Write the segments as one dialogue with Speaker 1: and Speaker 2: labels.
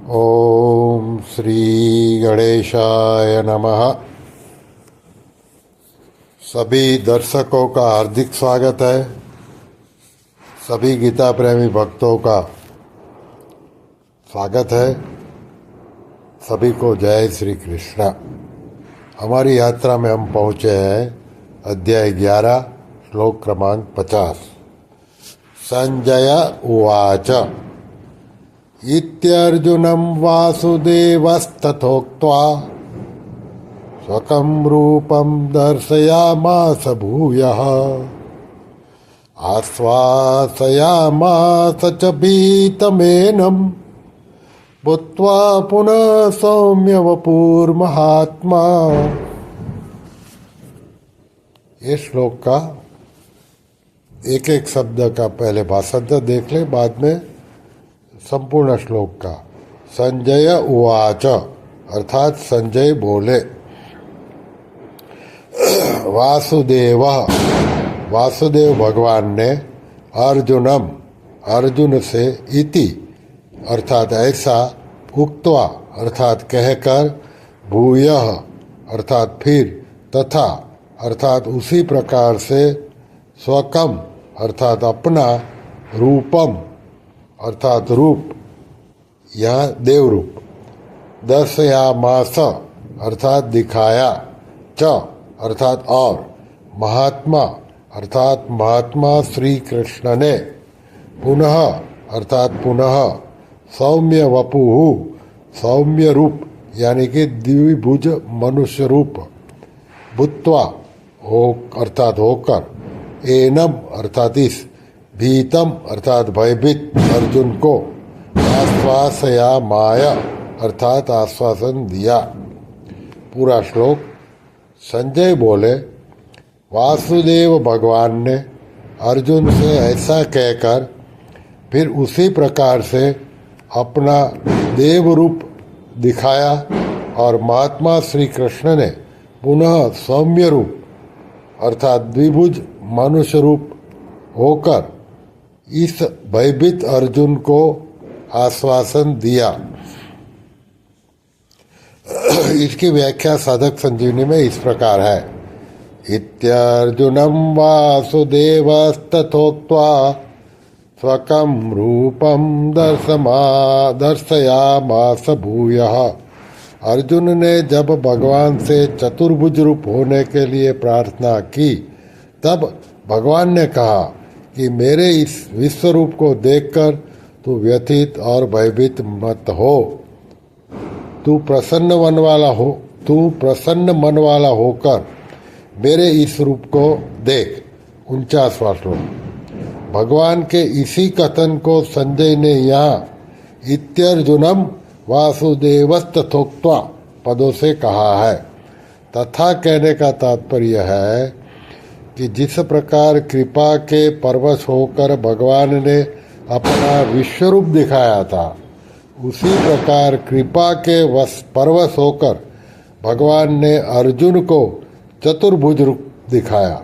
Speaker 1: ओम श्री गणेशाय नमः। सभी दर्शकों का हार्दिक स्वागत है। सभी गीता प्रेमी भक्तों का स्वागत है। सभी को जय श्री कृष्ण। हमारी यात्रा में हम पहुँचे हैं अध्याय 11 श्लोक क्रमांक 50। संजय उवाच इत्यर्जुनं वासुदेवस्तथोक्त्वा स्वकं रूपं दर्शयामास भूयः आश्वासयामास च भीतमेनं भूत्वा पुनः सौम्यवपुर्महात्मा। ये श्लोक का एक एक शब्द का पहले भाषांतर देख ले, बाद में संपूर्ण श्लोक का। संजय उवाच अर्थात संजय बोले। वासुदेव भगवान ने अर्जुनम अर्जुन से इति अर्थात ऐसा, उक्त्वा अर्थात कहकर, भूयः अर्थात फिर, तथा अर्थात उसी प्रकार से, स्वकम अर्थात अपना, रूपम अर्थात रूप, यहाँ देव रूप, दर्शयामास अर्थात दिखाया, च अर्थात और, महात्मा अर्थात महात्मा श्री कृष्ण ने, पुनः अर्थात पुनः, सौम्य वपुहु सौम्य रूप यानी कि द्विभुज मनुष्य रूप, भूत्वा हो अर्थात होकर, एनम अर्थात इस, भीतम अर्थात भयभीत अर्जुन को, आश्वासया माया अर्थात आश्वासन दिया। पूरा श्लोक। संजय बोले, वासुदेव भगवान ने अर्जुन से ऐसा कहकर फिर उसी प्रकार से अपना देव रूप दिखाया और महात्मा श्री कृष्ण ने पुनः सौम्य रूप अर्थात द्विभुज मनुष्य रूप होकर इस भयभीत अर्जुन को आश्वासन दिया। इसकी व्याख्या साधक संजीवनी में इस प्रकार है। इत्यर्जुनं वासुदेवस्तथोक्त्वा स्वकं रूपं दर्शयामास भूयः। अर्जुन ने जब भगवान से चतुर्भुज रूप होने के लिए प्रार्थना की, तब भगवान ने कहा कि मेरे इस विश्व रूप को देखकर तू व्यथित और भयभीत मत हो। तू प्रसन्न मन वाला होकर मेरे इस रूप को देख। 49वां श्लोक। भगवान के इसी कथन को संजय ने यहाँ इत्यर्जुनम वासुदेवस्तथोक्त्वा पदों से कहा है। तथा कहने का तात्पर्य है कि जिस प्रकार कृपा के परवश होकर भगवान ने अपना विश्वरूप दिखाया था, उसी प्रकार कृपा के परवश होकर भगवान ने अर्जुन को चतुर्भुज रूप दिखाया।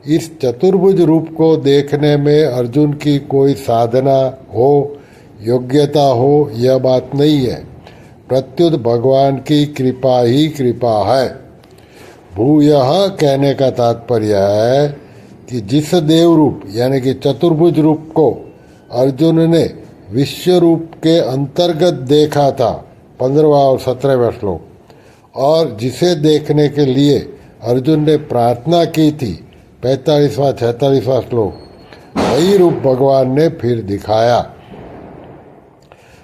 Speaker 1: इस चतुर्भुज रूप को देखने में अर्जुन की कोई साधना हो, योग्यता हो, यह बात नहीं है। प्रत्युत भगवान की कृपा ही कृपा है। भूयः कहने का तात्पर्य है कि जिस देव रूप यानी कि चतुर्भुज रूप को अर्जुन ने विश्व रूप के अंतर्गत देखा था, 15वां और 17वां श्लोक, और जिसे देखने के लिए अर्जुन ने प्रार्थना की थी, 45वां 46वां श्लोक, वही रूप भगवान ने फिर दिखाया।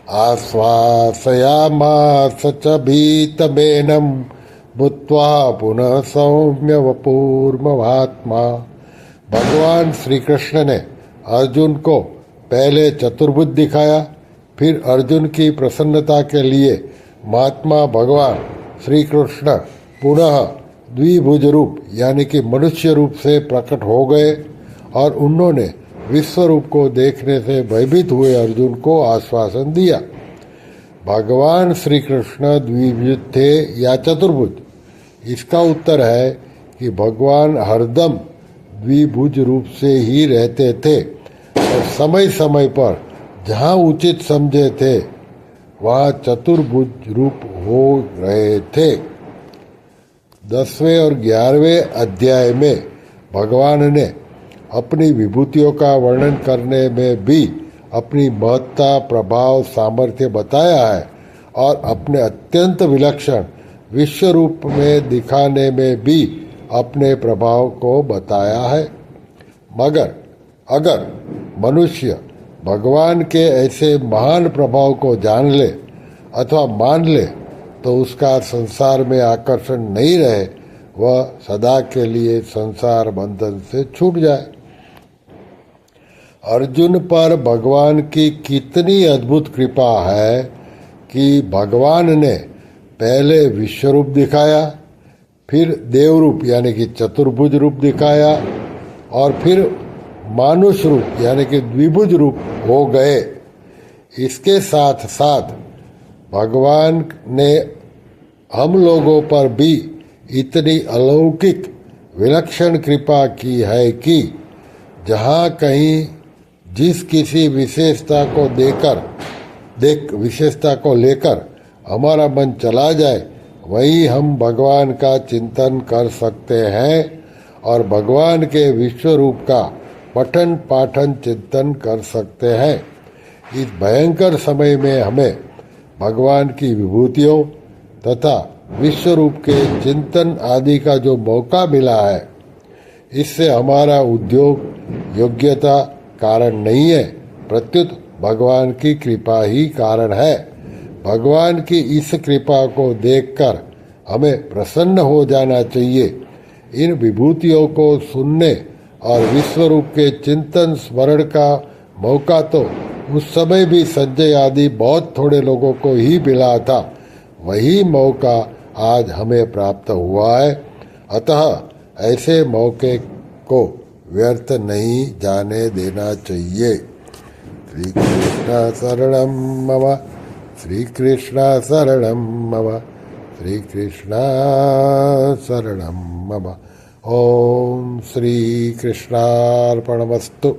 Speaker 1: आश्वासयामास च भीतमेनं भूत्वा पुनः सौम्य वपुर्महात्मा। भगवान श्री कृष्ण ने अर्जुन को पहले चतुर्भुज दिखाया, फिर अर्जुन की प्रसन्नता के लिए महात्मा भगवान श्री कृष्ण पुनः द्विभुज रूप यानी कि मनुष्य रूप से प्रकट हो गए और उन्होंने विश्व रूप को देखने से भयभीत हुए अर्जुन को आश्वासन दिया। भगवान श्री कृष्ण द्विभुज थे या चतुर्भुज? इसका उत्तर है कि भगवान हरदम द्विभुज रूप से ही रहते थे और समय समय पर जहाँ उचित समझे थे वहाँ चतुर्भुज रूप हो रहे थे। 10वें और 11वें अध्याय में भगवान ने अपनी विभूतियों का वर्णन करने में भी अपनी महत्ता, प्रभाव, सामर्थ्य बताया है और अपने अत्यंत विलक्षण विश्व रूप में दिखाने में भी अपने प्रभाव को बताया है। मगर अगर मनुष्य भगवान के ऐसे महान प्रभाव को जान ले अथवा मान ले तो उसका संसार में आकर्षण नहीं रहे, वह सदा के लिए संसार बंधन से छूट जाए। अर्जुन पर भगवान की कितनी अद्भुत कृपा है कि भगवान ने पहले विश्व रूप दिखाया, फिर देव रूप यानी कि चतुर्भुज रूप दिखाया और फिर मानुष रूप यानी कि द्विभुज रूप हो गए। इसके साथ साथ भगवान ने हम लोगों पर भी इतनी अलौकिक विलक्षण कृपा की है कि जहाँ कहीं जिस किसी विशेषता को लेकर हमारा मन चला जाए, वहीं हम भगवान का चिंतन कर सकते हैं और भगवान के विश्व रूप का पठन पाठन चिंतन कर सकते हैं। इस भयंकर समय में हमें भगवान की विभूतियों तथा विश्व रूप के चिंतन आदि का जो मौका मिला है, इससे हमारा उद्योग योग्यता कारण नहीं है, प्रत्युत भगवान की कृपा ही कारण है। भगवान की इस कृपा को देखकर हमें प्रसन्न हो जाना चाहिए। इन विभूतियों को सुनने और विश्व रूप के चिंतन स्मरण का मौका तो उस समय भी संजय आदि बहुत थोड़े लोगों को ही मिला था, वही मौका आज हमें प्राप्त हुआ है। अतः ऐसे मौके को व्यर्थ नहीं जाने देना चाहिए। श्री कृष्ण शरणं मम, श्री कृष्ण शरणं मम, श्री कृष्ण शरणं मम। ओम श्री कृष्णार्पणमस्तु।